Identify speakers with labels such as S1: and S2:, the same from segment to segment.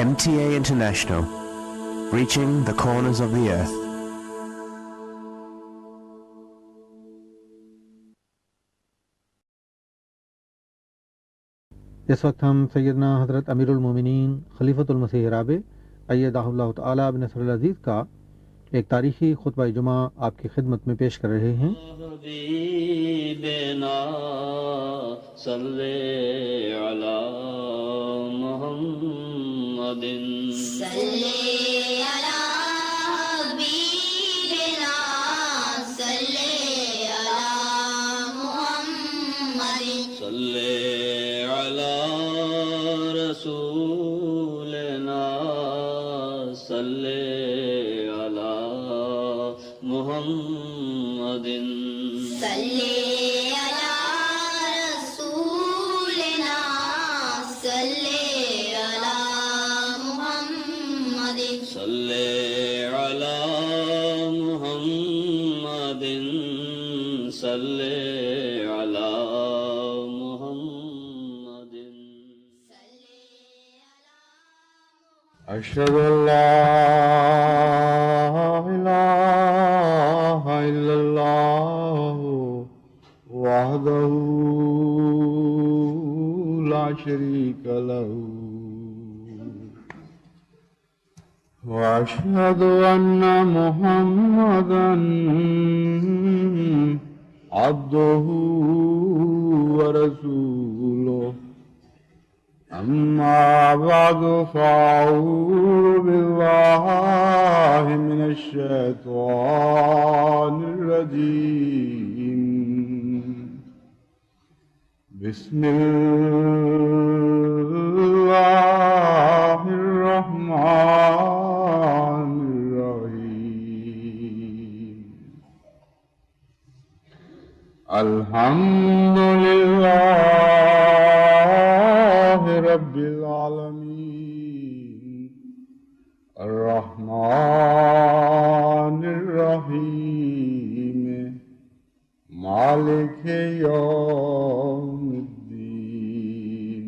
S1: MTA International, reaching the corners of the earth.
S2: اس وقت ہم سیدنا حضرت امیر المومنین خلیفۃ المسیح رابع ایدہ اللہ تعالیٰ بنصر العزیز کا ایک تاریخی خطبہ جمعہ آپ کی خدمت میں پیش کر رہے ہیں۔
S3: حبیبنا صلی علی محمد
S4: صلی علی حبیبنا صلی علی محمد
S3: صلی علی رسولنا صلی علی محمد
S4: صلی علی رسولنا صلی علی محمد
S3: صلی علی محمد صلی علی محمد
S5: أشهد أن لا إله إلا الله وحده لا شريك له وأشهد أن محمدا عبده ورسوله أما بعد فأعوذ بالله من الشيطان الرجيم بسم الله الرحمن الرحيم الحمد لله رب العالمين الرحمن الرحيم مالك يوم الدين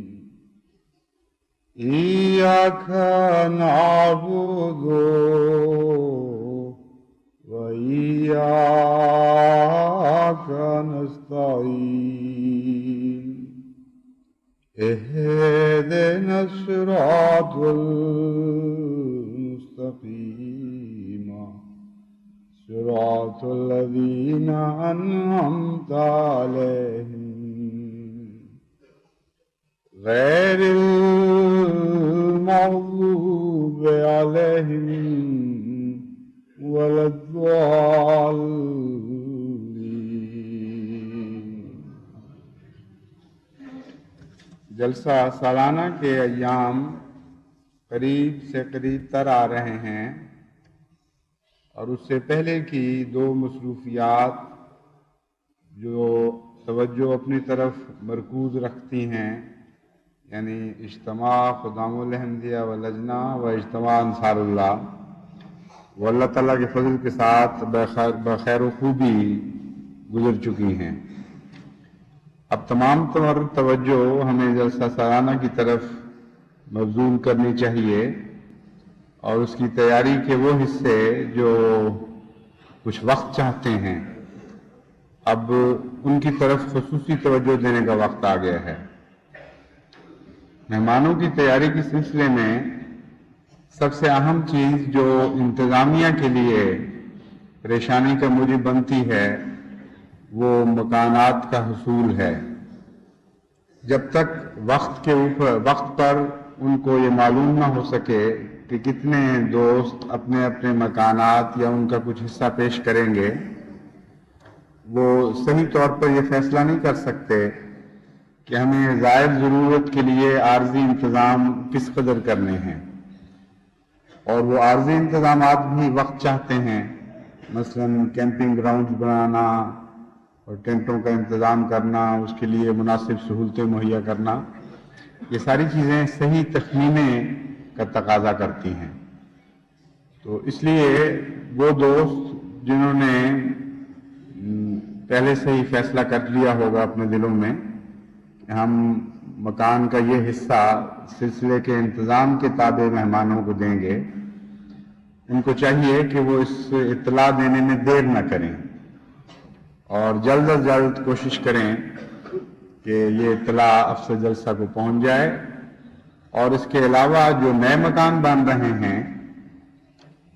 S5: إياك نعبد وإياك نستعين اهدنا الصراط المستقيم صراط الذين أنعمت عليهم غير المغضوب عليهم ولا الضالين۔ جلسہ سالانہ کے ایام قریب سے قریب تر آ رہے ہیں اور اس سے پہلے کی دو مصروفیات جو توجہ اپنی طرف مرکوز رکھتی ہیں، یعنی اجتماع خدام الحمدیہ و لجنہ و اجتماع انصار اللہ، وہ اللہ تعالیٰ کے فضل کے ساتھ بخیر و خوبی گزر چکی ہیں۔ اب تمام توجہ ہمیں جلسہ سالانہ کی طرف مبذول کرنی چاہیے اور اس کی تیاری کے وہ حصے جو کچھ وقت چاہتے ہیں، اب ان کی طرف خصوصی توجہ دینے کا وقت آ گیا ہے۔ مہمانوں کی تیاری کے سلسلے میں سب سے اہم چیز جو انتظامیہ کے لیے پریشانی کا موجب بنتی ہے وہ مکانات کا حصول ہے۔ جب تک وقت پر ان کو یہ معلوم نہ ہو سکے کہ کتنے دوست اپنے اپنے مکانات یا ان کا کچھ حصہ پیش کریں گے، وہ صحیح طور پر یہ فیصلہ نہیں کر سکتے کہ ہمیں زائد ضرورت کے لیے عارضی انتظام کس قدر کرنے ہیں، اور وہ عارضی انتظامات بھی وقت چاہتے ہیں، مثلاً کیمپنگ گراؤنڈز بنانا اور ٹینٹوں کا انتظام کرنا، اس کے لیے مناسب سہولتیں مہیا کرنا، یہ ساری چیزیں صحیح تخمینے کا تقاضا کرتی ہیں۔ تو اس لیے وہ دوست جنہوں نے پہلے سے ہی فیصلہ کر لیا ہوگا اپنے دلوں میں کہ ہم مکان کا یہ حصہ سلسلے کے انتظام کے تابع مہمانوں کو دیں گے، ان کو چاہیے کہ وہ اس اطلاع دینے میں دیر نہ کریں اور جلد از جلد کوشش کریں کہ یہ اطلاع افسر جلسہ کو پہنچ جائے۔ اور اس کے علاوہ جو نئے مکان بن رہے ہیں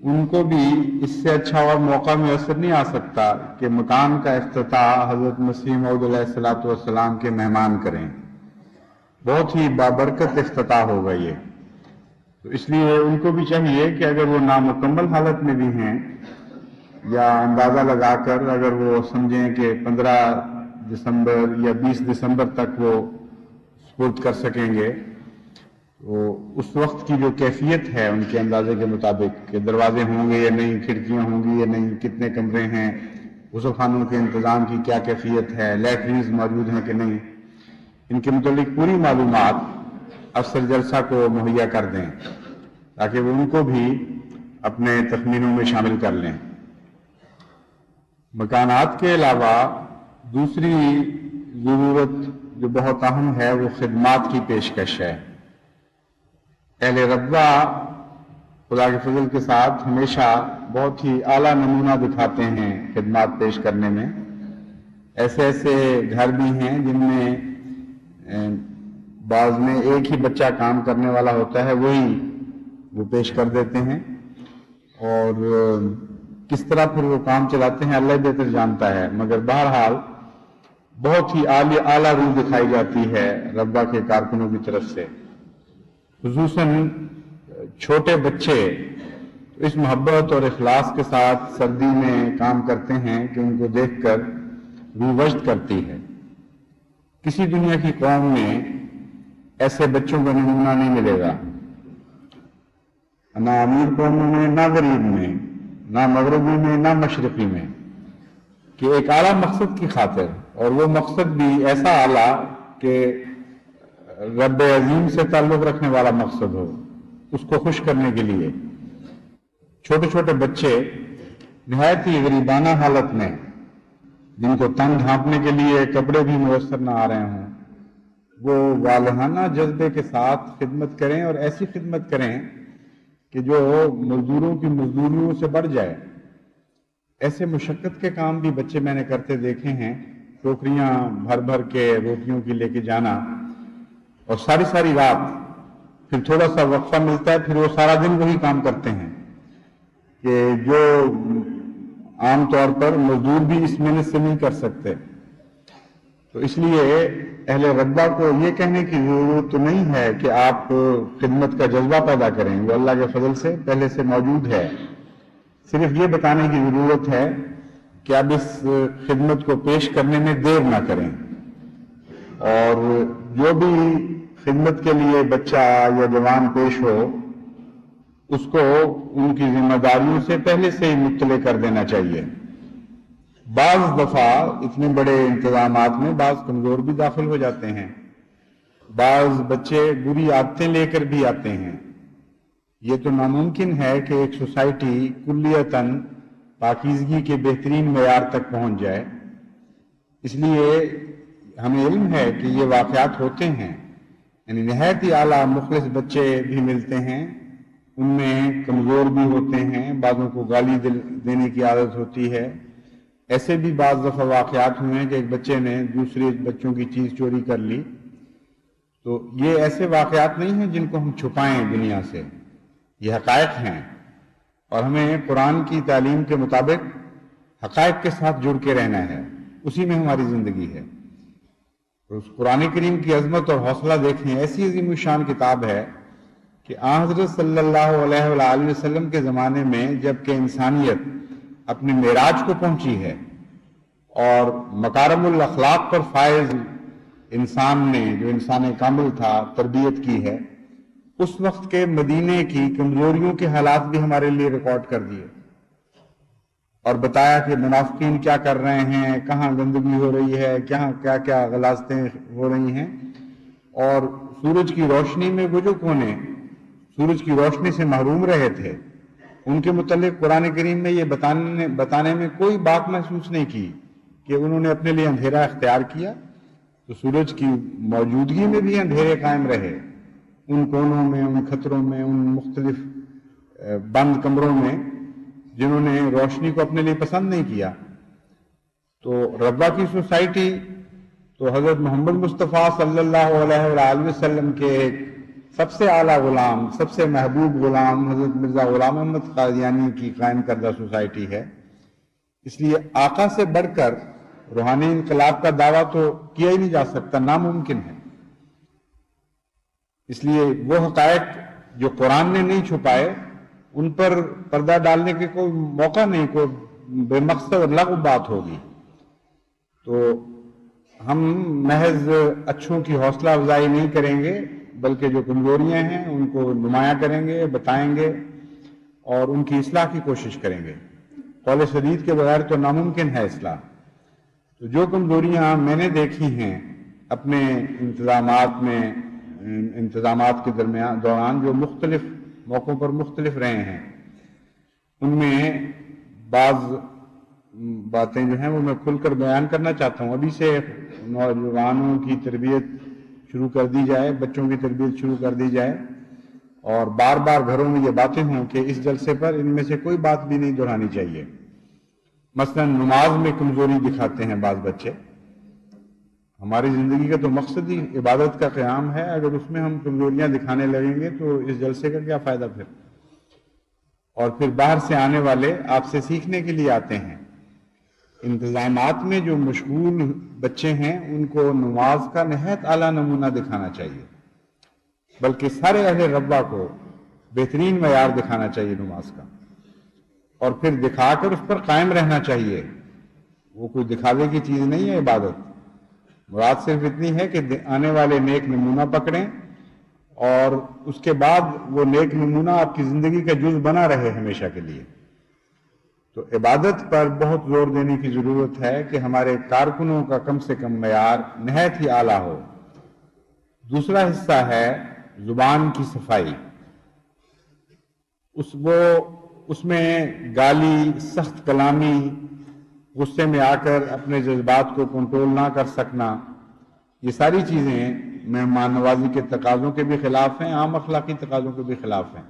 S5: ان کو بھی اس سے اچھا اور موقع میسر نہیں آ سکتا کہ مکان کا افتتاح حضرت مسیح موعود علیہ الصلوۃ والسلام کے مہمان کریں۔ بہت ہی بابرکت افتتاح ہوگا یہ، تو اس لیے ان کو بھی چاہیے کہ اگر وہ نامکمل حالت میں بھی ہیں یا اندازہ لگا کر اگر وہ سمجھیں کہ 15 دسمبر یا 20 دسمبر تک وہ سپرد کر سکیں گے، تو اس وقت کی جو کیفیت ہے ان کے اندازے کے مطابق کہ دروازے ہوں گے یا نہیں، کھڑکیاں ہوں گی یا نہیں، کتنے کمرے ہیں، غسل خانوں کے انتظام کی کیا کیفیت ہے، لیٹرینز موجود ہیں کہ نہیں، ان کے متعلق پوری معلومات افسر جلسہ کو مہیا کر دیں تاکہ وہ ان کو بھی اپنے تخمینوں میں شامل کر لیں۔ مکانات کے علاوہ دوسری ضرورت جو بہت اہم ہے وہ خدمات کی پیشکش ہے۔ اہل ربوہ خدا کے فضل کے ساتھ ہمیشہ بہت ہی اعلیٰ نمونہ دکھاتے ہیں خدمات پیش کرنے میں۔ ایسے ایسے گھر بھی ہیں جن میں بعض میں ایک ہی بچہ کام کرنے والا ہوتا ہے، وہی وہ پیش کر دیتے ہیں، اور کس طرح پھر وہ کام چلاتے ہیں اللہ بہتر جانتا ہے، مگر بہرحال بہت ہی اعلیٰ روح دکھائی جاتی ہے ربوہ کے کارکنوں کی طرف سے۔ خصوصاً چھوٹے بچے اس محبت اور اخلاص کے ساتھ سردی میں کام کرتے ہیں کہ ان کو دیکھ کر روح وجد کرتی ہے۔ کسی دنیا کی قوم میں ایسے بچوں کا نمونہ نہیں ملے گا، نہ امیر قوموں میں، نہ غریب میں، نہ مغربی میں، نہ مشرقی میں، کہ ایک اعلیٰ مقصد کی خاطر، اور وہ مقصد بھی ایسا اعلیٰ کہ رب عظیم سے تعلق رکھنے والا مقصد ہو، اس کو خوش کرنے کے لیے چھوٹے چھوٹے بچے نہایت ہی غریبانہ حالت میں، جن کو تن ڈھانپنے کے لیے کپڑے بھی میسر نہ آ رہے ہوں، وہ والہانہ جذبے کے ساتھ خدمت کریں، اور ایسی خدمت کریں کہ جو مزدوروں کی مزدوریوں سے بڑھ جائے۔ ایسے مشقت کے کام بھی بچے میں نے کرتے دیکھے ہیں، ٹوکریاں بھر بھر کے روٹیوں کی لے کے جانا، اور ساری ساری رات، پھر تھوڑا سا وقفہ ملتا ہے، پھر وہ سارا دن وہی کام کرتے ہیں کہ جو عام طور پر مزدور بھی اس محنت سے نہیں کر سکتے۔ تو اس لیے اہل ربوہ کو یہ کہنے کی ضرورت تو نہیں ہے کہ آپ خدمت کا جذبہ پیدا کریں، وہ اللہ کے فضل سے پہلے سے موجود ہے، صرف یہ بتانے کی ضرورت ہے کہ آپ اس خدمت کو پیش کرنے میں دیر نہ کریں، اور جو بھی خدمت کے لیے بچہ یا جوان پیش ہو اس کو ان کی ذمہ داریوں سے پہلے سے ہی مطلع کر دینا چاہیے۔ بعض دفعہ اتنے بڑے انتظامات میں بعض کمزور بھی داخل ہو جاتے ہیں، بعض بچے بری عادتیں لے کر بھی آتے ہیں۔ یہ تو ناممکن ہے کہ ایک سوسائٹی کلیتاً پاکیزگی کے بہترین معیار تک پہنچ جائے، اس لیے ہمیں علم ہے کہ یہ واقعات ہوتے ہیں، یعنی نہایت ہی اعلیٰ مخلص بچے بھی ملتے ہیں، ان میں کمزور بھی ہوتے ہیں، بعضوں کو گالی دینے کی عادت ہوتی ہے۔ ایسے بھی بعض دفعہ واقعات ہوئے ہیں کہ ایک بچے نے دوسرے بچوں کی چیز چوری کر لی۔ تو یہ ایسے واقعات نہیں ہیں جن کو ہم چھپائیں دنیا سے، یہ حقائق ہیں، اور ہمیں قرآن کی تعلیم کے مطابق حقائق کے ساتھ جڑ کے رہنا ہے، اسی میں ہماری زندگی ہے۔ اس قرآن کریم کی عظمت اور حوصلہ دیکھیں، ایسی عظیم الشان کتاب ہے کہ آن حضرت صلی اللہ علیہ وآلہ وسلم کے زمانے میں جب کہ انسانیت اپنے معراج کو پہنچی ہے اور مکارم الاخلاق پر فائز انسان نے، جو انسان کامل تھا، تربیت کی ہے، اس وقت کے مدینے کی کمزوریوں کے حالات بھی ہمارے لیے ریکارڈ کر دیے اور بتایا کہ منافقین کیا کر رہے ہیں، کہاں گندگی ہو رہی ہے، کیا کیا غلاظتیں ہو رہی ہیں، اور سورج کی روشنی میں وہ جو کونے سورج کی روشنی سے محروم رہے تھے، ان کے متعلق قرآن کریم میں یہ بتانے میں کوئی بات محسوس نہیں کی کہ انہوں نے اپنے لیے اندھیرا اختیار کیا، تو سورج کی موجودگی میں بھی اندھیرے قائم رہے، ان کونوں میں، ان خطروں میں، ان مختلف بند کمروں میں جنہوں نے روشنی کو اپنے لیے پسند نہیں کیا۔ تو ربا کی سوسائٹی تو حضرت محمد مصطفیٰ صلی اللہ علیہ وآلہ وسلم کے ایک سب سے اعلیٰ غلام، سب سے محبوب غلام حضرت مرزا غلام احمد قادیانی کی قائم کردہ سوسائٹی ہے۔ اس لیے آقا سے بڑھ کر روحانی انقلاب کا دعویٰ تو کیا ہی نہیں جا سکتا، ناممکن ہے۔ اس لیے وہ حقائق جو قرآن نے نہیں چھپائے ان پر پردہ ڈالنے کے کوئی موقع نہیں، کوئی بے مقصد اور لغو بات ہوگی۔ تو ہم محض اچھوں کی حوصلہ افزائی نہیں کریں گے، بلکہ جو کمزوریاں ہیں ان کو نمایاں کریں گے، بتائیں گے اور ان کی اصلاح کی کوشش کریں گے۔ قول سدید کے بغیر تو ناممکن ہے اصلاح۔ تو جو کمزوریاں میں نے دیکھی ہیں اپنے انتظامات کے دوران جو مختلف موقعوں پر مختلف رہے ہیں، ان میں بعض باتیں جو ہیں وہ میں کھل کر بیان کرنا چاہتا ہوں۔ ابھی سے نوجوانوں کی تربیت شروع کر دی جائے، بچوں کی تربیت شروع کر دی جائے، اور بار بار گھروں میں یہ باتیں ہوں کہ اس جلسے پر ان میں سے کوئی بات بھی نہیں دہرانی چاہیے۔ مثلا نماز میں کمزوری دکھاتے ہیں بعض بچے۔ ہماری زندگی کا تو مقصد ہی عبادت کا قیام ہے، اگر اس میں ہم کمزوریاں دکھانے لگیں گے تو اس جلسے کا کیا فائدہ پھر؟ اور پھر باہر سے آنے والے آپ سے سیکھنے کے لیے آتے ہیں۔ انتظامات میں جو مشغول بچے ہیں ان کو نماز کا نہایت اعلیٰ نمونہ دکھانا چاہیے، بلکہ سارے اہل ربا کو بہترین معیار دکھانا چاہیے نماز کا، اور پھر دکھا کر اس پر قائم رہنا چاہیے۔ وہ کوئی دکھاوے کی چیز نہیں ہے عبادت، مراد صرف اتنی ہے کہ آنے والے نیک نمونہ پکڑیں اور اس کے بعد وہ نیک نمونہ آپ کی زندگی کا جز بنا رہے ہمیشہ کے لیے۔ تو عبادت پر بہت زور دینے کی ضرورت ہے کہ ہمارے کارکنوں کا کم سے کم معیار نہایت ہی اعلیٰ ہو۔ دوسرا حصہ ہے زبان کی صفائی۔ اس میں گالی، سخت کلامی، غصے میں آ کر اپنے جذبات کو کنٹرول نہ کر سکنا، یہ ساری چیزیں مہمان نوازی کے تقاضوں کے بھی خلاف ہیں، عام اخلاقی تقاضوں کے بھی خلاف ہیں۔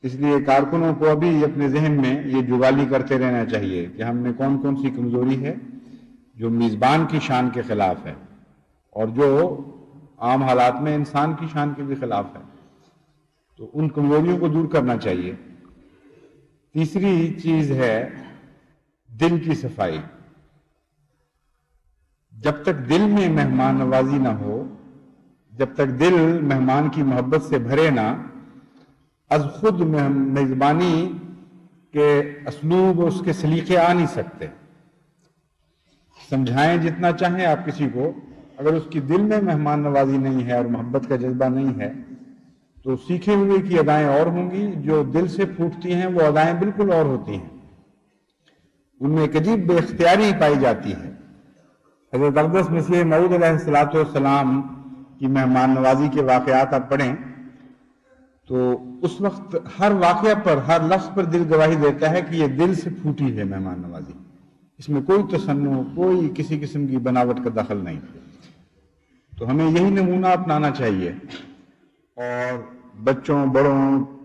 S5: اس لیے کارکنوں کو ابھی اپنے ذہن میں یہ جگالی کرتے رہنا چاہیے کہ ہم نے کون کون سی کمزوری ہے جو میزبان کی شان کے خلاف ہے اور جو عام حالات میں انسان کی شان کے بھی خلاف ہے، تو ان کمزوریوں کو دور کرنا چاہیے۔ تیسری چیز ہے دل کی صفائی۔ جب تک دل میں مہمان نوازی نہ ہو، جب تک دل مہمان کی محبت سے بھرے نہ، از خود میزبانی کے اسلوب اور اس کے سلیقے آ نہیں سکتے۔ سمجھائیں جتنا چاہیں آپ کسی کو، اگر اس کی دل میں مہمان نوازی نہیں ہے اور محبت کا جذبہ نہیں ہے تو سیکھے ہوئے کی ادائیں اور ہوں گی، جو دل سے پھوٹتی ہیں وہ ادائیں بالکل اور ہوتی ہیں، ان میں ایک عجیب بے اختیاری پائی جاتی ہے۔ حضرت اقدس مسیح موعود علیہ السلام کی مہمان نوازی کے واقعات آپ پڑھیں تو اس وقت ہر واقعہ پر، ہر لفظ پر دل گواہی دیتا ہے کہ یہ دل سے پھوٹی ہے مہمان نوازی، اس میں کوئی تصنع، کوئی کسی قسم کی بناوٹ کا دخل نہیں۔ تو ہمیں یہی نمونہ اپنانا چاہیے اور بچوں، بڑوں،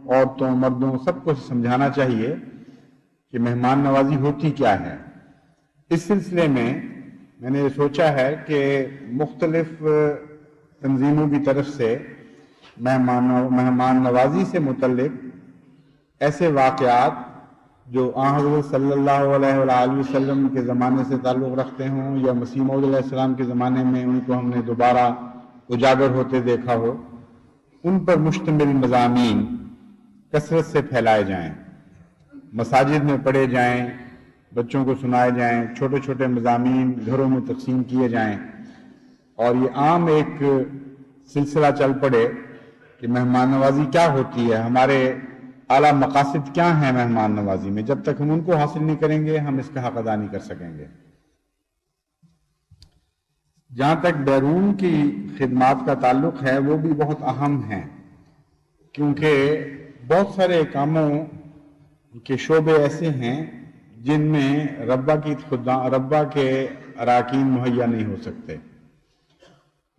S5: عورتوں، مردوں سب کو سمجھانا چاہیے کہ مہمان نوازی ہوتی کیا ہے۔ اس سلسلے میں میں نے سوچا ہے کہ مختلف تنظیموں کی طرف سے مہمان نوازی سے متعلق ایسے واقعات جو آن حضرت صلی اللہ علیہ وآلہ وسلم کے زمانے سے تعلق رکھتے ہوں یا مسیح موعود علیہ السلام کے زمانے میں ان کو ہم نے دوبارہ اجاگر ہوتے دیکھا ہو، ان پر مشتمل مضامین کثرت سے پھیلائے جائیں، مساجد میں پڑھے جائیں، بچوں کو سنائے جائیں، چھوٹے چھوٹے مضامین گھروں میں تقسیم کیے جائیں، اور یہ عام ایک سلسلہ چل پڑے کہ مہمان نوازی کیا ہوتی ہے، ہمارے اعلیٰ مقاصد کیا ہیں مہمان نوازی میں۔ جب تک ہم ان کو حاصل نہیں کریں گے ہم اس کا حق ادا نہیں کر سکیں گے۔ جہاں تک بیرون کی خدمات کا تعلق ہے وہ بھی بہت اہم ہیں، کیونکہ بہت سارے کاموں کے شعبے ایسے ہیں جن میں ربا کے اراکین مہیا نہیں ہو سکتے۔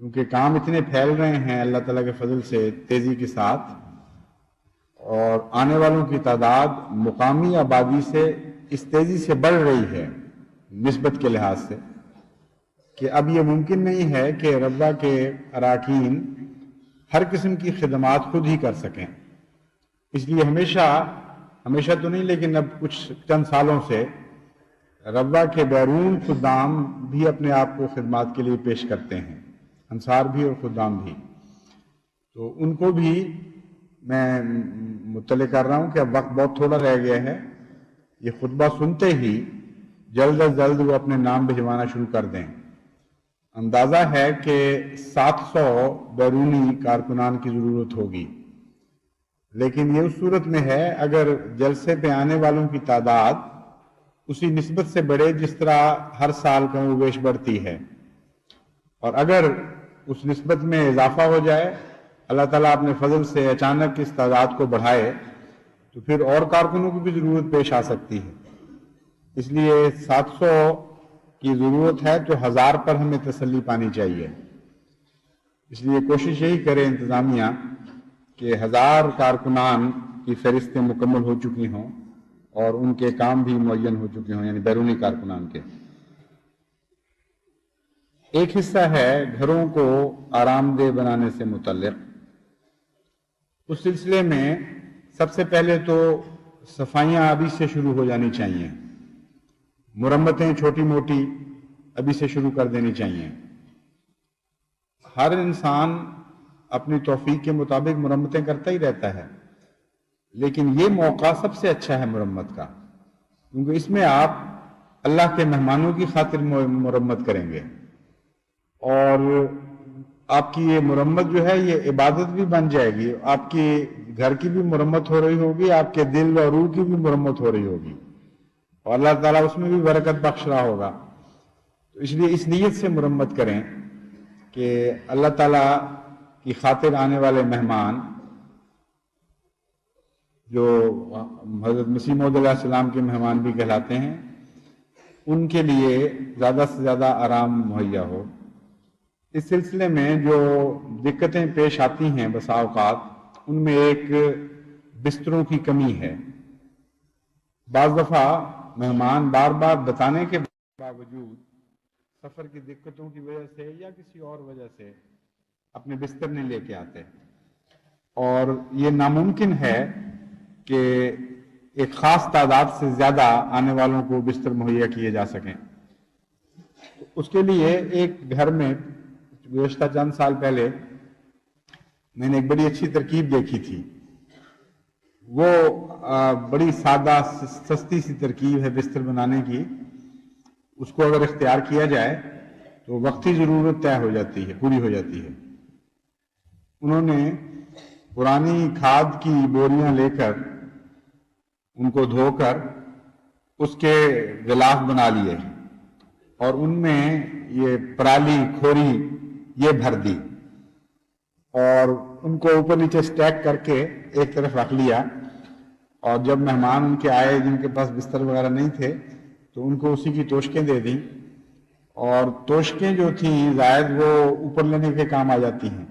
S5: کیونکہ کام اتنے پھیل رہے ہیں اللہ تعالیٰ کے فضل سے تیزی کے ساتھ، اور آنے والوں کی تعداد مقامی آبادی سے اس تیزی سے بڑھ رہی ہے نسبت کے لحاظ سے، کہ اب یہ ممکن نہیں ہے کہ ربوہ کے اراکین ہر قسم کی خدمات خود ہی کر سکیں۔ اس لیے ہمیشہ تو نہیں لیکن اب کچھ چند سالوں سے ربوہ کے بیرون خدام بھی اپنے آپ کو خدمات کے لیے پیش کرتے ہیں، انصار بھی اور خدام بھی۔ تو ان کو بھی میں مطلع کر رہا ہوں کہ اب وقت بہت تھوڑا رہ گیا ہے، یہ خطبہ سنتے ہی جلد از جلد وہ اپنے نام بھجوانا شروع کر دیں۔ اندازہ ہے کہ 700 بیرونی کارکنان کی ضرورت ہوگی، لیکن یہ اس صورت میں ہے اگر جلسے پہ آنے والوں کی تعداد اسی نسبت سے بڑھے جس طرح ہر سال کم و بیش بڑھتی ہے، اور اگر اس نسبت میں اضافہ ہو جائے، اللہ تعالیٰ اپنے فضل سے اچانک اس تعداد کو بڑھائے، تو پھر اور کارکنوں کی بھی ضرورت پیش آ سکتی ہے۔ اس لیے 700 کی ضرورت ہے تو 1000 پر ہمیں تسلی پانی چاہیے۔ اس لیے کوشش یہی کرے انتظامیہ کہ 1000 کارکنان کی فہرستیں مکمل ہو چکی ہوں اور ان کے کام بھی معین ہو چکے ہوں، یعنی بیرونی کارکنان کے۔ ایک حصہ ہے گھروں کو آرام دہ بنانے سے متعلق۔ اس سلسلے میں سب سے پہلے تو صفائیاں ابھی سے شروع ہو جانی چاہیے، مرمتیں چھوٹی موٹی ابھی سے شروع کر دینی چاہیے۔ ہر انسان اپنی توفیق کے مطابق مرمتیں کرتا ہی رہتا ہے، لیکن یہ موقع سب سے اچھا ہے مرمت کا، کیونکہ اس میں آپ اللہ کے مہمانوں کی خاطر مرمت کریں گے، اور آپ کی یہ مرمت جو ہے یہ عبادت بھی بن جائے گی، آپ کی گھر کی بھی مرمت ہو رہی ہوگی، آپ کے دل اور روح کی بھی مرمت ہو رہی ہوگی، اور اللہ تعالیٰ اس میں بھی برکت بخش رہا ہوگا۔ تو اس لیے اس نیت سے مرمت کریں کہ اللہ تعالیٰ کی خاطر آنے والے مہمان جو حضرت مسیح موعود علیہ السلام کے مہمان بھی کہلاتے ہیں، ان کے لیے زیادہ سے زیادہ آرام مہیا ہو۔ اس سلسلے میں جو دقتیں پیش آتی ہیں بسا اوقات، ان میں ایک بستروں کی کمی ہے۔ بعض دفعہ مہمان بار بار بتانے کے باوجود سفر کی دقتوں کی وجہ سے یا کسی اور وجہ سے اپنے بستر نہیں لے کے آتے، اور یہ ناممکن ہے کہ ایک خاص تعداد سے زیادہ آنے والوں کو بستر مہیا کیے جا سکیں۔ اس کے لیے ایک گھر میں گزشتہ چند سال پہلے میں نے ایک بڑی اچھی ترکیب دیکھی تھی۔ وہ بڑی سادہ سستی سی ترکیب ہے بستر بنانے کی، اس کو اگر اختیار کیا جائے تو وقتی ضرورت طے ہو جاتی ہے، پوری ہو جاتی ہے۔ انہوں نے پرانی کھاد کی بوریاں لے کر ان کو دھو کر اس کے غلاف بنا لیے، اور ان میں یہ پرالی کھوری یہ بھر دی، اور ان کو اوپر نیچے سٹیک کر کے ایک طرف رکھ لیا، اور جب مہمان ان کے آئے جن کے پاس بستر وغیرہ نہیں تھے تو ان کو اسی کی توشکیں دے دیں، اور توشکیں جو تھیں زائد وہ اوپر لینے کے کام آ جاتی ہیں،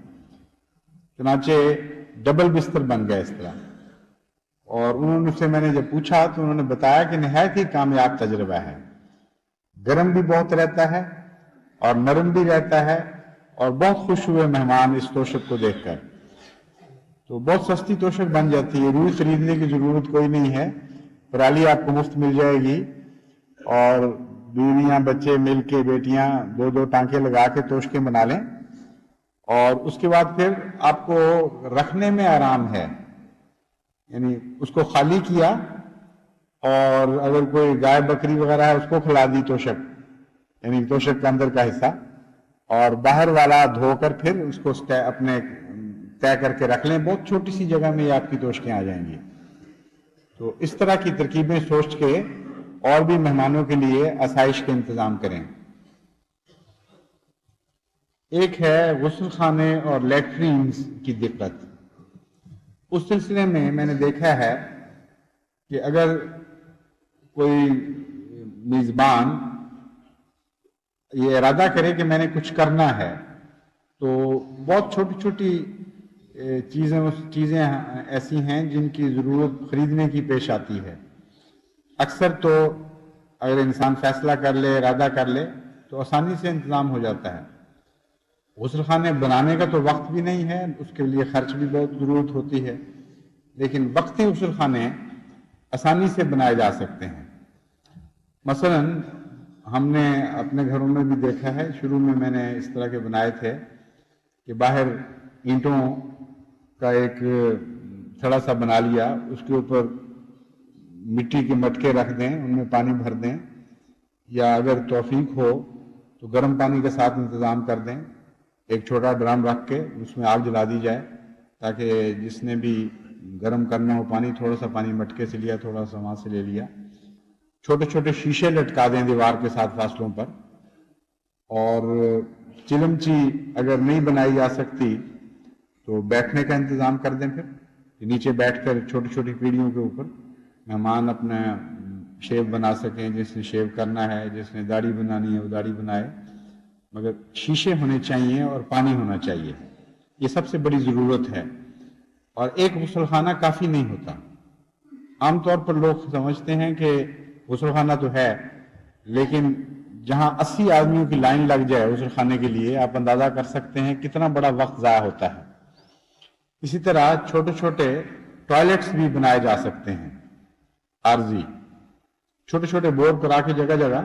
S5: چنانچہ ڈبل بستر بن گیا اس طرح۔ اور انہوں سے میں نے جب پوچھا تو انہوں نے بتایا کہ نہایت ہی کامیاب تجربہ ہے، گرم بھی بہت رہتا ہے اور نرم بھی رہتا ہے، اور بہت خوش ہوئے مہمان اس توشک کو دیکھ کر۔ تو بہت سستی توشک بن جاتی ہے، روئی خریدنے کی ضرورت کوئی نہیں ہے، پرالی آپ کو مفت مل جائے گی، اور بیویاں بچے مل کے بیٹیاں دو دو ٹانکے لگا کے توشکیں بنا لیں، اور اس کے بعد پھر آپ کو رکھنے میں آرام ہے، یعنی اس کو خالی کیا، اور اگر کوئی گائے بکری وغیرہ ہے اس کو کھلا دی توشک، یعنی توشک کا اندر کا حصہ، اور باہر والا دھو کر پھر اس کو اپنے طے کر کے رکھ لیں، بہت چھوٹی سی جگہ میں یہ آپ کی توشکیں آ جائیں گی۔ تو اس طرح کی ترکیبیں سوچ کے اور بھی مہمانوں کے لیے آسائش کے انتظام کریں۔ ایک ہے غسل خانے اور لیٹرینز کی دقت۔ اس سلسلے میں نے دیکھا ہے کہ اگر کوئی میزبان یہ ارادہ کرے کہ میں نے کچھ کرنا ہے، تو بہت چھوٹی چھوٹی چیزیں ایسی ہیں جن کی ضرورت خریدنے کی پیش آتی ہے. اکثر تو اگر انسان فیصلہ کر لے، ارادہ کر لے تو آسانی سے انتظام ہو جاتا ہے. غسل خانے بنانے کا تو وقت بھی نہیں ہے، اس کے لیے خرچ بھی بہت ضرورت ہوتی ہے، لیکن وقتی غسل خانے آسانی سے بنائے جا سکتے ہیں. مثلا ہم نے اپنے گھروں میں بھی دیکھا ہے، شروع میں میں نے اس طرح کے بنائے تھے کہ باہر اینٹوں کا ایک تھوڑا سا بنا لیا، اس کے اوپر مٹی کے مٹکے رکھ دیں، ان میں پانی بھر دیں، یا اگر توفیق ہو تو گرم پانی کے ساتھ انتظام کر دیں، ایک چھوٹا ڈرم رکھ کے اس میں آگ جلا دی جائے تاکہ جس نے بھی گرم کرنا ہو پانی، تھوڑا سا پانی مٹکے سے لیا، تھوڑا سا وہاں سے لے لیا. چھوٹے چھوٹے شیشے لٹکا دیں دیوار کے ساتھ فاصلوں پر. اور چلمچی اگر نہیں بنائی جا سکتی تو بیٹھنے کا انتظام کر دیں، پھر نیچے بیٹھ کر چھوٹی چھوٹی پیڑھیوں کے اوپر مہمان اپنا شیو بنا سکیں. جس نے شیو کرنا ہے، جس نے داڑھی بنانی ہے وہ داڑھی بنائے، مگر شیشے ہونے چاہیے اور پانی ہونا چاہیے. یہ سب سے بڑی ضرورت ہے. اور ایک غسل خانہ کافی نہیں ہوتا. عام طور پر لوگ سمجھتے ہیں کہ غسل خانہ تو ہے، لیکن جہاں 80 آدمیوں کی لائن لگ جائے غسل خانے کے لیے، آپ اندازہ کر سکتے ہیں کتنا بڑا وقت ضائع ہوتا ہے. اسی طرح چھوٹے چھوٹے ٹوائلٹس بھی بنائے جا سکتے ہیں عارضی. چھوٹے چھوٹے بور کرا کے جگہ جگہ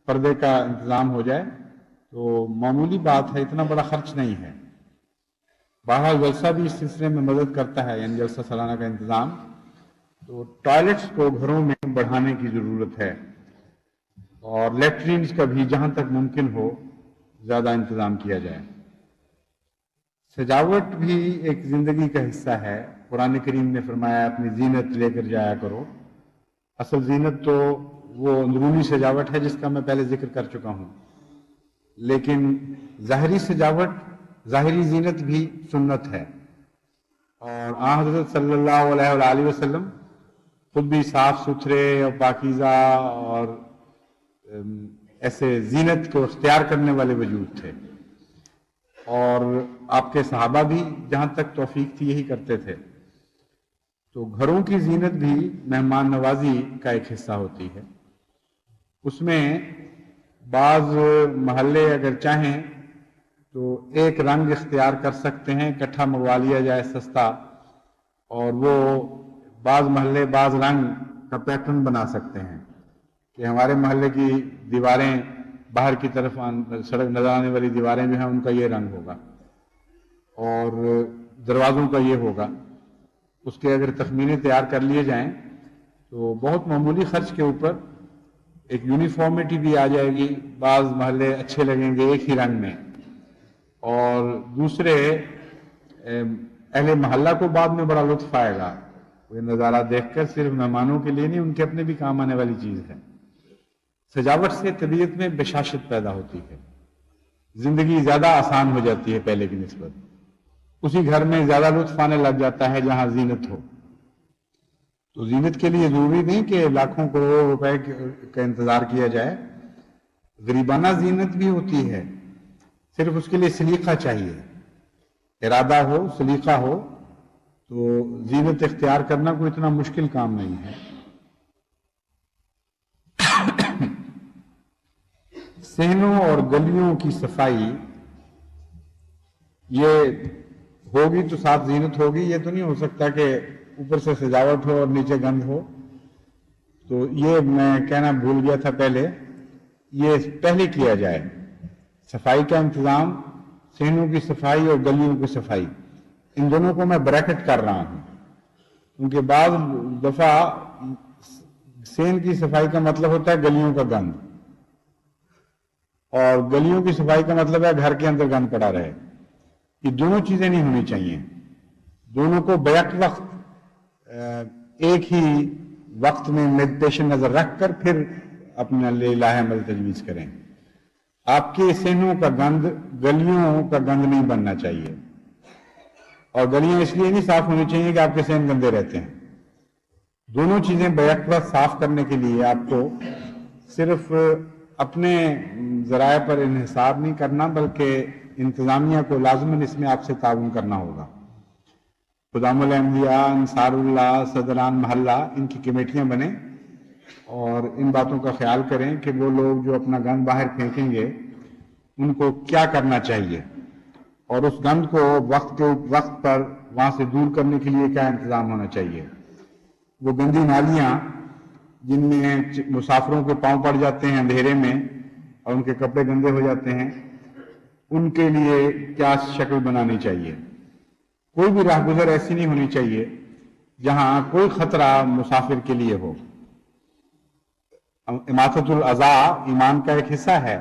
S5: پردے کا انتظام ہو جائے تو معمولی بات ہے، اتنا بڑا خرچ نہیں ہے. بہرحال جلسہ بھی اس سلسلے میں مدد کرتا ہے، یعنی جلسہ سالانہ کا انتظام. تو ٹوائلٹس کو گھروں میں بڑھانے کی ضرورت ہے، اور لیٹرینز کا بھی جہاں تک ممکن ہو زیادہ انتظام کیا جائے. سجاوٹ بھی ایک زندگی کا حصہ ہے. قرآن کریم نے فرمایا اپنی زینت لے کر جایا کرو. اصل زینت تو وہ اندرونی سجاوٹ ہے جس کا میں پہلے ذکر کر چکا ہوں، لیکن ظاہری سجاوٹ، ظاہری زینت بھی سنت ہے. اور آن حضرت صلی اللہ علیہ وآلہ وسلم خود بھی صاف ستھرے اور پاکیزہ اور ایسے زینت کو اختیار کرنے والے وجود تھے، اور آپ کے صحابہ بھی جہاں تک توفیق تھی یہی کرتے تھے. تو گھروں کی زینت بھی مہمان نوازی کا ایک حصہ ہوتی ہے. اس میں بعض محلے اگر چاہیں تو ایک رنگ اختیار کر سکتے ہیں، اکٹھا منگوا لیا جائے سستا، اور وہ بعض محلے بعض رنگ کا پیٹرن بنا سکتے ہیں کہ ہمارے محلے کی دیواریں باہر کی طرف سڑک نظر آنے والی دیواریں جو ہیں ان کا یہ رنگ ہوگا اور دروازوں کا یہ ہوگا. اس کے اگر تخمینے تیار کر لیے جائیں تو بہت معمولی خرچ کے اوپر ایک یونیفارمٹی بھی آ جائے گی. بعض محلے اچھے لگیں گے ایک ہی رنگ میں، اور دوسرے اہل محلہ کو بعد میں بڑا لطف آئے گا. یہ نظارہ دیکھ کر صرف مہمانوں کے لیے نہیں، ان کے اپنے بھی کام آنے والی چیز ہے. سجاوٹ سے طبیعت میں بشاشت پیدا ہوتی ہے، زندگی زیادہ آسان ہو جاتی ہے پہلے کی نسبت. اسی گھر میں زیادہ لطف آنے لگ جاتا ہے جہاں زینت ہو. تو زینت کے لیے ضروری نہیں کہ لاکھوں کروڑوں روپے کا انتظار کیا جائے. غریبانہ زینت بھی ہوتی ہے، صرف اس کے لیے سلیقہ چاہیے، ارادہ ہو، سلیقہ ہو تو زینت اختیار کرنا کوئی اتنا مشکل کام نہیں ہے. صحنوں اور گلیوں کی صفائی یہ ہوگی تو ساتھ زینت ہوگی. یہ تو نہیں ہو سکتا کہ اوپر سے سجاوٹ ہو اور نیچے گند ہو. تو یہ میں کہنا بھول گیا تھا پہلے، یہ پہلے کیا جائے. صفائی کا انتظام، صحنوں کی صفائی اور گلیوں کی صفائی، ان دونوں کو میں بریکٹ کر رہا ہوں کیونکہ بعض دفعہ صحن کی صفائی کا مطلب ہوتا ہے گلیوں کا گند، اور گلیوں کی صفائی کا مطلب ہے گھر کے اندر گند پڑا رہے. یہ دونوں چیزیں نہیں ہونی چاہیے. دونوں کو بیک وقت ایک ہی وقت میں پیش نظر رکھ کر پھر اپنا لاہ عمل تجویز کریں. آپ کے صحنوں کا گند گلیوں کا گند نہیں بننا چاہیے، اور گلیاں اس لیے نہیں صاف ہونی چاہیے کہ آپ کے صحن گندے رہتے ہیں. دونوں چیزیں بیک وقت صاف کرنے کے لیے آپ کو صرف اپنے ذرائع پر انحصار نہیں کرنا، بلکہ انتظامیہ کو لازماً اس میں آپ سے تعاون کرنا ہوگا۔ خدام الانبیاء، انصار اللہ، صدران محلہ، ان کی کمیٹیاں بنیں اور ان باتوں کا خیال کریں کہ وہ لوگ جو اپنا گند باہر پھینکیں گے ان کو کیا کرنا چاہیے، اور اس گند کو وقت پر وہاں سے دور کرنے کے لیے کیا انتظام ہونا چاہیے۔ وہ گندی نالیاں جن میں مسافروں کے پاؤں پڑ جاتے ہیں اندھیرے میں اور ان کے کپڑے گندے ہو جاتے ہیں، ان کے لیے کیا شکل بنانی چاہیے۔ کوئی بھی راہ گزر ایسی نہیں ہونی چاہیے جہاں کوئی خطرہ مسافر کے لیے ہو۔ اماطۃ الاذی ایمان کا ایک حصہ ہے،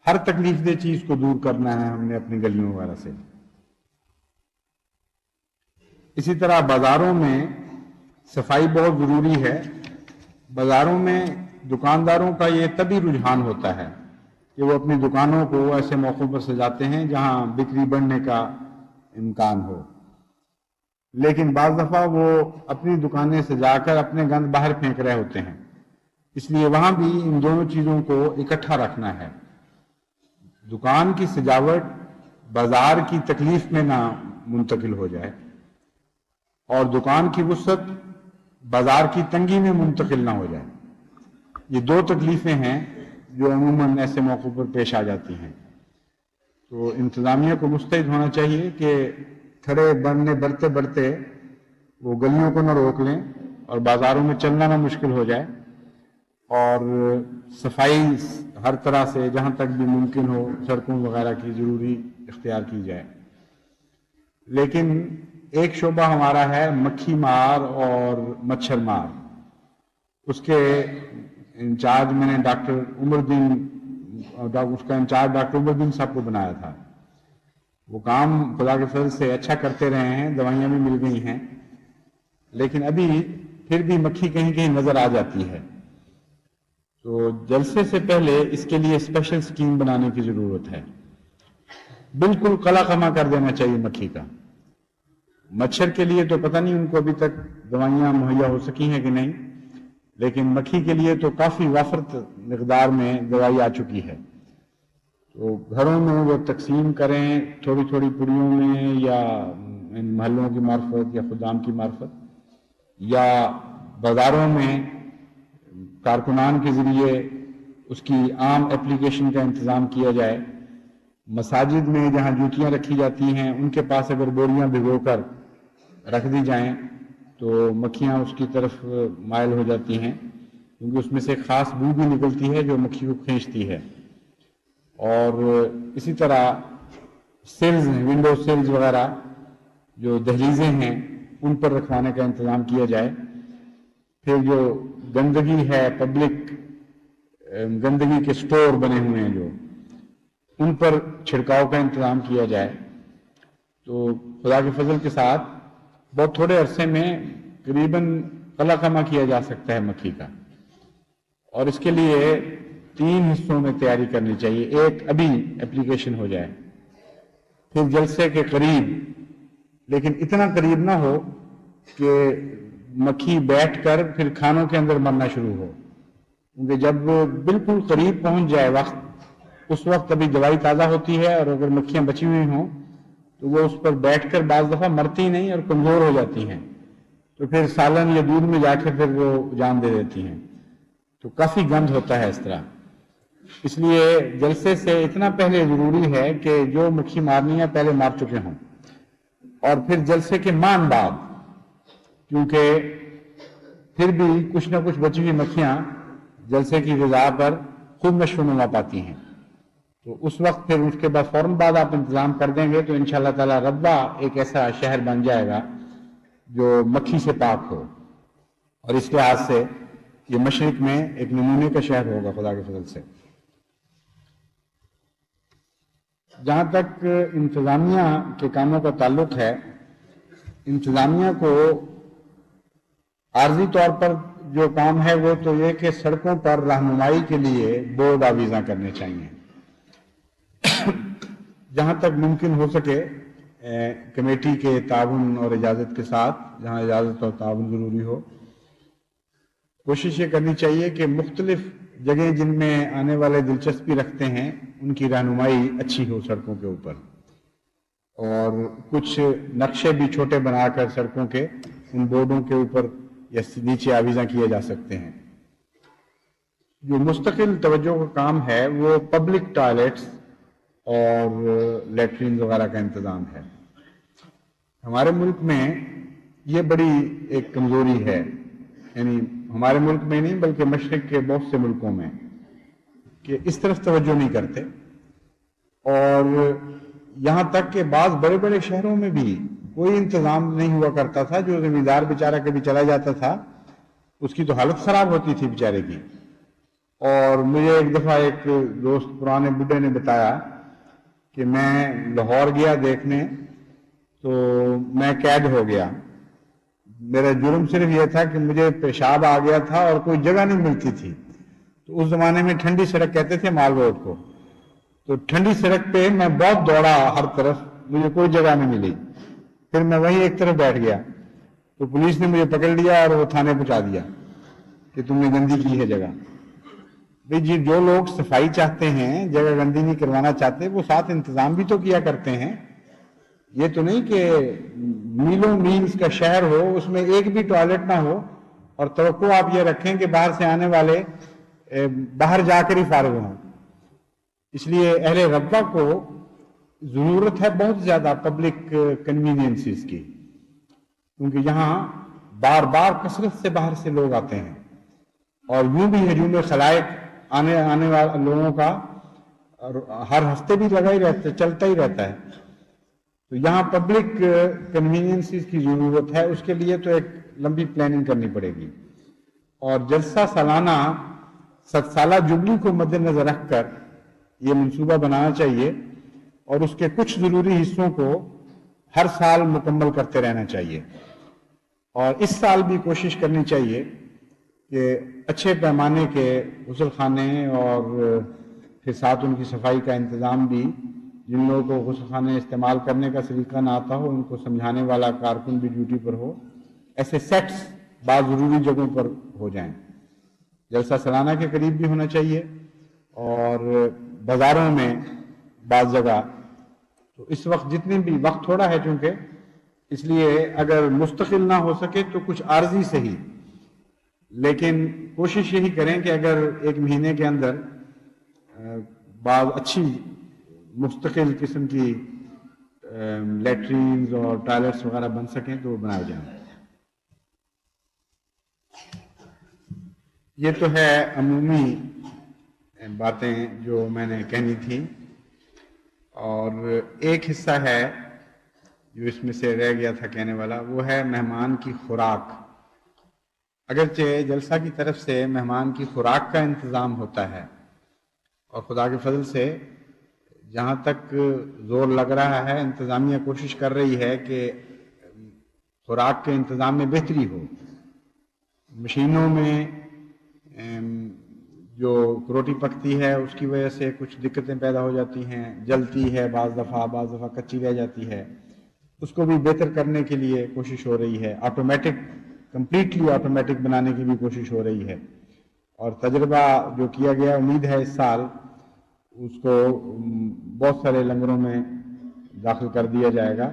S5: ہر تکلیف دہ چیز کو دور کرنا ہے ہم نے اپنی گلیوں وغیرہ سے۔ اسی طرح بازاروں میں صفائی بہت ضروری ہے۔ بازاروں میں دکانداروں کا یہ طبی رجحان ہوتا ہے کہ وہ اپنی دکانوں کو ایسے موقعوں پر سجاتے ہیں جہاں بکری بڑھنے کا امکان ہو، لیکن بعض دفعہ وہ اپنی دکانیں سجا کر اپنے گند باہر پھینک رہے ہوتے ہیں، اس لیے وہاں بھی ان دونوں چیزوں کو اکٹھا رکھنا ہے۔ دکان کی سجاوٹ بازار کی تکلیف میں نہ منتقل ہو جائے اور دکان کی وسعت بازار کی تنگی میں منتقل نہ ہو جائے۔ یہ دو تکلیفیں ہیں جو عموماً ایسے موقعوں پر پیش آ جاتی ہیں۔ تو انتظامیہ کو مستعد ہونا چاہیے کہ کھڑے بڑھتے وہ گلیوں کو نہ روک لیں اور بازاروں میں چلنا نہ مشکل ہو جائے، اور صفائی ہر طرح سے جہاں تک بھی ممکن ہو سڑکوں وغیرہ کی ضروری اختیار کی جائے۔ لیکن ایک شعبہ ہمارا ہے مکھی مار اور مچھر مار، اس کے انچارج میں نے ڈاکٹر عمر الدین صاحب کو بنایا تھا۔ وہ کام خدا کے فضل سے اچھا کرتے رہے ہیں، دوائیاں بھی مل گئی ہیں، لیکن ابھی پھر بھی مکھی کہیں کہیں نظر آ جاتی ہے۔ تو جلسے سے پہلے اس کے لیے اسپیشل سکیم بنانے کی ضرورت ہے۔ بالکل قلع قمع کر دینا چاہیے مکھی کا۔ مچھر کے لیے تو پتہ نہیں ان کو ابھی تک دوائیاں مہیا ہو سکی ہیں کہ نہیں، لیکن مکھی کے لیے تو کافی وافر مقدار میں دوائی آ چکی ہے۔ تو گھروں میں وہ تقسیم کریں تھوڑی تھوڑی پڑیوں میں، یا محلوں کی معرفت یا خدام کی معرفت، یا بازاروں میں کارکنان کے ذریعے اس کی عام اپلیکیشن کا انتظام کیا جائے۔ مساجد میں جہاں جوتیاں رکھی جاتی ہیں ان کے پاس اگر بوریاں بھگو کر رکھ دی جائیں تو مکھیاں اس کی طرف مائل ہو جاتی ہیں، کیونکہ اس میں سے ایک خاص بو بھی نکلتی ہے جو مکھی کو کھینچتی ہے۔ اور اسی طرح سیلز ہیں، ونڈو سیلز وغیرہ جو دہلیزیں ہیں ان پر رکھوانے کا انتظام کیا جائے۔ پھر جو گندگی ہے، پبلک گندگی کے سٹور بنے ہوئے ہیں جو، ان پر چھڑکاؤ کا انتظام کیا جائے۔ تو خدا کے فضل کے ساتھ بہت تھوڑے عرصے میں قریباً قلع قمع کیا جا سکتا ہے مکھی کا، اور اس کے لیے 3 حصوں میں تیاری کرنی چاہیے۔ ایک ابھی اپلیکیشن ہو جائے، پھر جلسے کے قریب، لیکن اتنا قریب نہ ہو کہ مکھی بیٹھ کر پھر کھانوں کے اندر مرنا شروع ہو، کیونکہ جب بالکل قریب پہنچ جائے وقت، اس وقت ابھی دوائی تازہ ہوتی ہے، اور اگر مکھیاں بچی ہوئی ہوں تو وہ اس پر بیٹھ کر بعض دفعہ مرتی نہیں اور کمزور ہو جاتی ہیں، تو پھر سالن یا دودھ میں جا کے پھر وہ جان دے دیتی ہیں۔ تو کافی گند ہوتا ہے اس طرح۔ اس لیے جلسے سے اتنا پہلے ضروری ہے کہ جو مکھی مارنی ہے پہلے مار چکے ہوں، اور پھر جلسے کے مان بعد، کیونکہ پھر بھی کچھ نہ کچھ بچی ہوئی مکھیاں جلسے کی غذا پر خود نشو و نما پاتی ہیں، تو اس وقت پھر اس کے بعد فوراً بعد آپ انتظام کر دیں گے تو انشاءاللہ تعالی ربہ ایک ایسا شہر بن جائے گا جو مکھی سے پاک ہو، اور اس لحاظ سے یہ مشرق میں ایک نمونے کا شہر ہوگا خدا کے فضل سے۔ جہاں تک انتظامیہ کے کاموں کا تعلق ہے، انتظامیہ کو عارضی طور پر جو کام ہے وہ تو یہ کہ سڑکوں پر رہنمائی کے لیے بورڈ آویزاں کرنے چاہیے۔ جہاں تک ممکن ہو سکے کمیٹی کے تعاون اور اجازت کے ساتھ، جہاں اجازت اور تعاون ضروری ہو، کوشش یہ کرنی چاہیے کہ مختلف جگہیں جن میں آنے والے دلچسپی رکھتے ہیں ان کی رہنمائی اچھی ہو سڑکوں کے اوپر، اور کچھ نقشے بھی چھوٹے بنا کر سڑکوں کے ان بورڈوں کے اوپر یا نیچے آویزاں کیے جا سکتے ہیں۔ جو مستقل توجہ کا کام ہے وہ پبلک ٹوائلٹس اور لیٹرینز وغیرہ کا انتظام ہے۔ ہمارے ملک میں یہ بڑی ایک کمزوری ہے، یعنی ہمارے ملک میں نہیں بلکہ مشرق کے بہت سے ملکوں میں، کہ اس طرف توجہ نہیں کرتے، اور یہاں تک کہ بعض بڑے بڑے شہروں میں بھی کوئی انتظام نہیں ہوا کرتا تھا۔ جو زمیندار بیچارہ کبھی چلا جاتا تھا اس کی تو حالت خراب ہوتی تھی بیچارے کی۔ اور مجھے ایک دفعہ ایک دوست پرانے بڈھے نے بتایا کہ میں لاہور گیا دیکھنے تو میں قید ہو گیا۔ میرا جرم صرف یہ تھا کہ مجھے پیشاب آ گیا تھا اور کوئی جگہ نہیں ملتی تھی۔ تو اس زمانے میں ٹھنڈی سڑک کہتے تھے مال روڈ کو، تو ٹھنڈی سڑک پہ میں بہت دوڑا ہر طرف، مجھے کوئی جگہ نہیں ملی۔ پھر میں وہیں ایک طرف بیٹھ گیا تو پولیس نے مجھے پکڑ لیا اور وہ تھانے پہنچا دیا کہ تم نے گندی کی ہے جگہ۔ بھئی جی، جو لوگ صفائی چاہتے ہیں، جگہ گندی نہیں کروانا چاہتے، وہ ساتھ انتظام بھی تو کیا کرتے ہیں۔ یہ تو نہیں کہ میلوں میلز کا شہر ہو اس میں ایک بھی ٹوائلٹ نہ ہو اور توقع آپ یہ رکھیں کہ باہر سے آنے والے باہر جا کر ہی فارغ ہوں۔ اس لیے اہل ربوہ کو ضرورت ہے بہت زیادہ پبلک کنوینئنسز کی، کیونکہ یہاں بار بار کثرت سے باہر سے لوگ آتے ہیں، اور یوں بھی ہجوم خلائق آنے والے لوگوں کا ہر ہفتے بھی لگا ہی رہتا ہے، چلتا ہی رہتا ہے۔ تو یہاں پبلک کنوینئنسز کی ضرورت ہے، اس کے لیے تو ایک لمبی پلاننگ کرنی پڑے گی، اور جلسہ سالانہ 7 سالہ جبلی کو مد نظر رکھ کر یہ منصوبہ بنانا چاہیے، اور اس کے کچھ ضروری حصوں کو ہر سال مکمل کرتے رہنا چاہیے۔ اور اس سال بھی کوشش کرنی چاہیے کہ اچھے پیمانے کے غسل خانے اور پھر ساتھ ان کی صفائی کا انتظام بھی، جن لوگوں کو غسل خانے استعمال کرنے کا سلیقہ نہ آتا ہو ان کو سمجھانے والا کارکن بھی ڈیوٹی پر ہو، ایسے سیٹس بعض ضروری جگہوں پر ہو جائیں۔ جلسہ سالانہ کے قریب بھی ہونا چاہیے، اور بازاروں میں بعض جگہ۔ تو اس وقت جتنے بھی وقت تھوڑا ہے چونکہ، اس لیے اگر مستقل نہ ہو سکے تو کچھ عارضی صحیح، لیکن کوشش یہی کریں کہ اگر 1 مہینے کے اندر بعض اچھی مستقل قسم کی لیٹرینز اور ٹوائلٹس وغیرہ بن سکیں تو وہ بنائے جائیں۔ یہ تو ہے عمومی باتیں جو میں نے کہنی تھیں، اور ایک حصہ ہے جو اس میں سے رہ گیا تھا کہنے والا، وہ ہے مہمان کی خوراک۔ اگرچہ جلسہ کی طرف سے مہمان کی خوراک کا انتظام ہوتا ہے، اور خدا کے فضل سے جہاں تک زور لگ رہا ہے انتظامیہ کوشش کر رہی ہے کہ خوراک کے انتظام میں بہتری ہو۔ مشینوں میں جو روٹی پکتی ہے اس کی وجہ سے کچھ دقتیں پیدا ہو جاتی ہیں، جلتی ہے بعض دفعہ کچی رہ جاتی ہے، اس کو بھی بہتر کرنے کے لیے کوشش ہو رہی ہے۔ کمپلیٹلی آٹومیٹک بنانے کی بھی کوشش ہو رہی ہے، اور تجربہ جو کیا گیا امید ہے اس سال اس کو بہت سارے لنگروں میں داخل کر دیا جائے گا،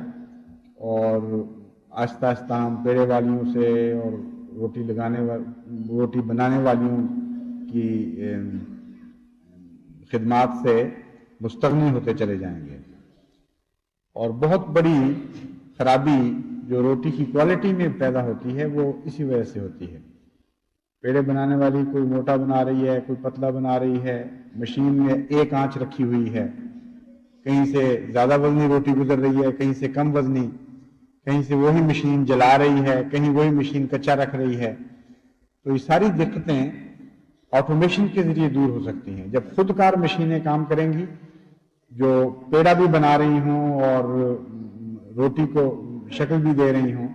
S5: اور آہستہ آہستہ ہم پیڑے والیوں سے اور روٹی بنانے والیوں کی خدمات سے مستغنی ہوتے چلے جائیں گے۔ اور بہت بڑی خرابی جو روٹی کی کوالٹی میں پیدا ہوتی ہے وہ اسی وجہ سے ہوتی ہے۔ پیڑے بنانے والی کوئی موٹا بنا رہی ہے، کوئی پتلا بنا رہی ہے، مشین میں ایک آنچ رکھی ہوئی ہے، کہیں سے زیادہ وزنی روٹی گزر رہی ہے، کہیں سے کم وزنی، کہیں سے وہی مشین جلا رہی ہے، کہیں وہی مشین کچا رکھ رہی ہے۔ تو یہ ساری دقتیں آٹومیشن کے ذریعے دور ہو سکتی ہیں۔ جب خود کار مشینیں کام کریں گی جو پیڑا بھی بنا رہی ہوں اور روٹی کو شکل بھی دے رہی ہوں،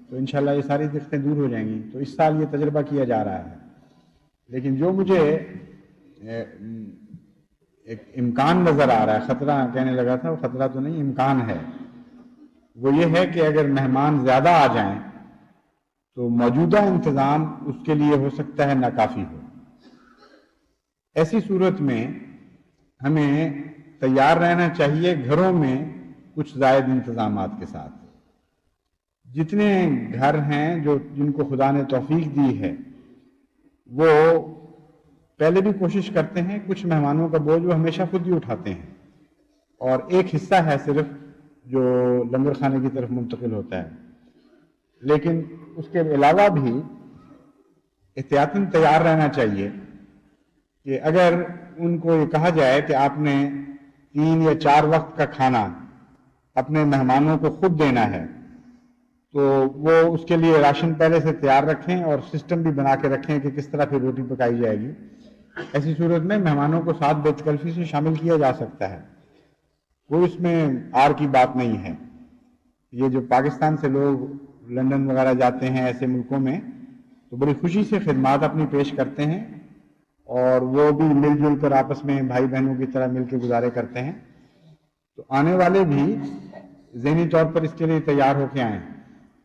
S5: تو انشاءاللہ یہ ساری دقتیں دور ہو جائیں گی۔ تو اس سال یہ تجربہ کیا جا رہا ہے، لیکن جو مجھے ایک امکان نظر آ رہا ہے، خطرہ کہنے لگا تھا، وہ خطرہ تو نہیں امکان ہے، وہ یہ ہے کہ اگر مہمان زیادہ آ جائیں تو موجودہ انتظام اس کے لیے ہو سکتا ہے ناکافی ہو۔ ایسی صورت میں ہمیں تیار رہنا چاہیے گھروں میں کچھ زائد انتظامات کے ساتھ۔ جتنے گھر ہیں جن کو خدا نے توفیق دی ہے وہ پہلے بھی کوشش کرتے ہیں، کچھ مہمانوں کا بوجھ وہ ہمیشہ خود ہی اٹھاتے ہیں، اور ایک حصہ ہے صرف جو لنگر خانے کی طرف منتقل ہوتا ہے، لیکن اس کے علاوہ بھی احتیاطاً تیار رہنا چاہیے کہ اگر ان کو یہ کہا جائے کہ آپ نے 3 یا 4 وقت کا کھانا اپنے مہمانوں کو خود دینا ہے تو وہ اس کے لیے راشن پہلے سے تیار رکھیں اور سسٹم بھی بنا کے رکھیں کہ کس طرح پھر روٹی پکائی جائے گی۔ ایسی صورت میں مہمانوں کو ساتھ بے تکلفی سے شامل کیا جا سکتا ہے، کوئی اس میں آر کی بات نہیں ہے۔ یہ جو پاکستان سے لوگ لندن وغیرہ جاتے ہیں ایسے ملکوں میں تو بڑی خوشی سے خدمات اپنی پیش کرتے ہیں، اور وہ بھی مل جل کر آپس میں بھائی بہنوں کی طرح مل کے گزارے کرتے ہیں۔ تو آنے والے بھی ذہنی طور پر اس کے لیے تیار ہو کے آئیں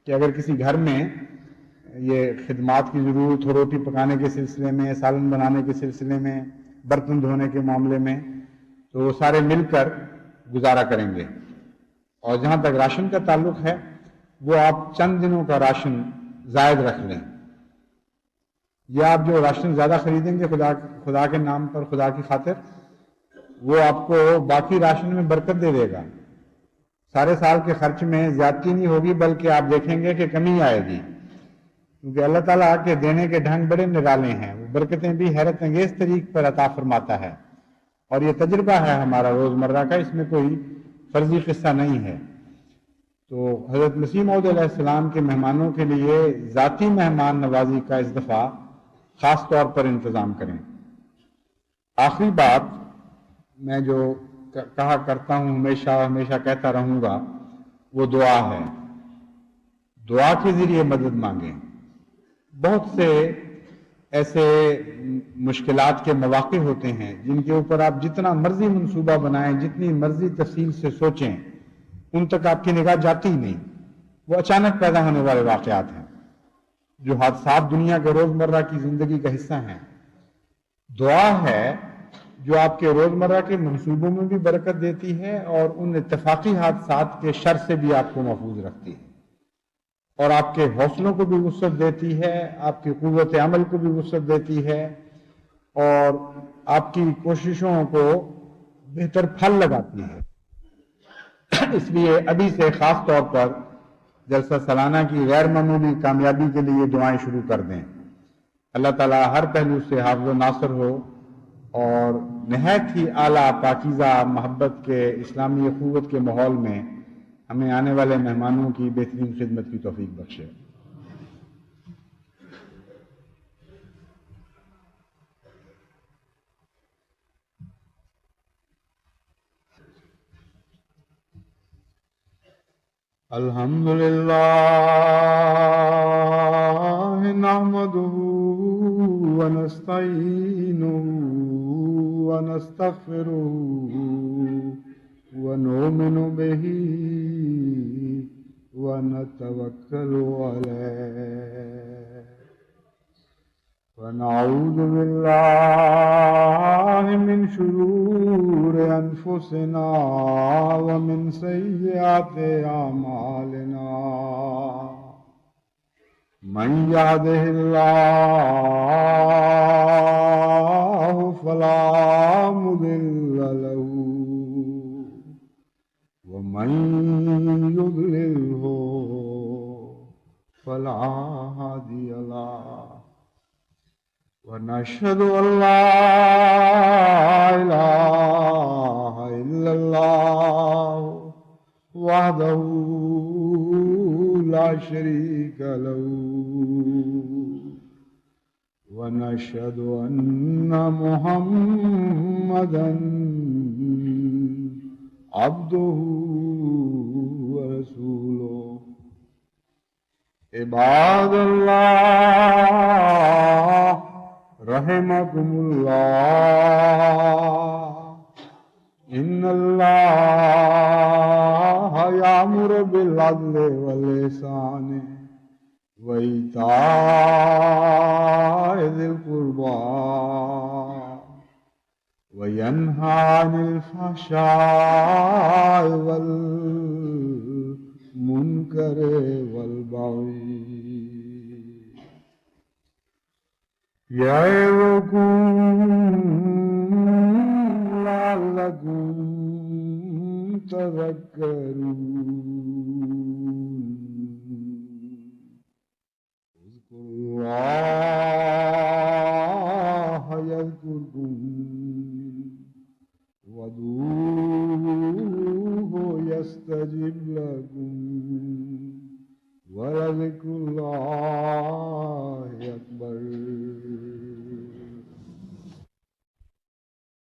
S5: کہ اگر کسی گھر میں یہ خدمات کی ضرورت ہو، روٹی پکانے کے سلسلے میں، سالن بنانے کے سلسلے میں، برتن دھونے کے معاملے میں، تو وہ سارے مل کر گزارا کریں گے۔ اور جہاں تک راشن کا تعلق ہے وہ آپ چند دنوں کا راشن زائد رکھ لیں، یا آپ جو راشن زیادہ خریدیں گے خدا کے نام پر، خدا کی خاطر، وہ آپ کو باقی راشن میں برکت دے دے گا۔ سارے سال کے خرچ میں زیادتی نہیں ہوگی بلکہ آپ دیکھیں گے کہ کمی آئے گی، کیونکہ اللہ تعالیٰ کے دینے کے ڈھنگ بڑے نرالے ہیں، وہ برکتیں بھی حیرت انگیز طریق پر عطا فرماتا ہے، اور یہ تجربہ ہے ہمارا روزمرہ کا، اس میں کوئی فرضی قصہ نہیں ہے۔ تو حضرت مسیح موعود علیہ السلام کے مہمانوں کے لیے ذاتی مہمان نوازی کا اس دفعہ خاص طور پر انتظام کریں۔ آخری بات میں جو کہا کرتا ہوں، ہمیشہ کہتا رہوں گا، وہ دعا ہے۔ دعا کے ذریعے مدد مانگیں۔ بہت سے ایسے مشکلات کے مواقع ہوتے ہیں جن کے اوپر آپ جتنا مرضی منصوبہ بنائیں، جتنی مرضی تفصیل سے سوچیں، ان تک آپ کی نگاہ جاتی ہی نہیں، وہ اچانک پیدا ہونے والے واقعات ہیں، جو حادثات دنیا کے روزمرہ کی زندگی کا حصہ ہیں۔ دعا ہے جو آپ کے روزمرہ کے منصوبوں میں بھی برکت دیتی ہے اور ان اتفاقی حادثات کے شر سے بھی آپ کو محفوظ رکھتی ہے، اور آپ کے حوصلوں کو بھی وسعت دیتی ہے، آپ کی قوت عمل کو بھی وسعت دیتی ہے، اور آپ کی کوششوں کو بہتر پھل لگاتی ہے۔ اس لیے ابھی سے خاص طور پر جلسہ سالانہ کی غیر معمولی کامیابی کے لیے دعائیں شروع کر دیں۔ اللہ تعالیٰ ہر پہلو سے حافظ و ناصر ہو، اور نہایت ہی اعلیٰ پاکیزہ محبت کے اسلامی اخوت کے ماحول میں ہمیں آنے والے مہمانوں کی بہترین خدمت کی توفیق بخشے۔ الحمدللہ نحمدہ ونستعینہ ونستغفرہ ونؤمن بہ ونتوکل علیہ ونعوذ باللہ من شرور انفسنا ومن سیئات اعمالنا من یہدہ اللہ فلا مضل له ومن يضلله فلا هادي له ونشهد أن لا إله إلا الله وحده لا شريك له ونشهد أن محمدا عبده ورسوله عباد الله رحمكم الله إن الله يأمر بالعدل والإحسان وإيتاء ذي القربى وينهى عن الفحشاء والمنكر والبغي يعظكم لعلكم تذكرون اذكروا الله يذكركم وادعوه يستجب لكم ولذكر الله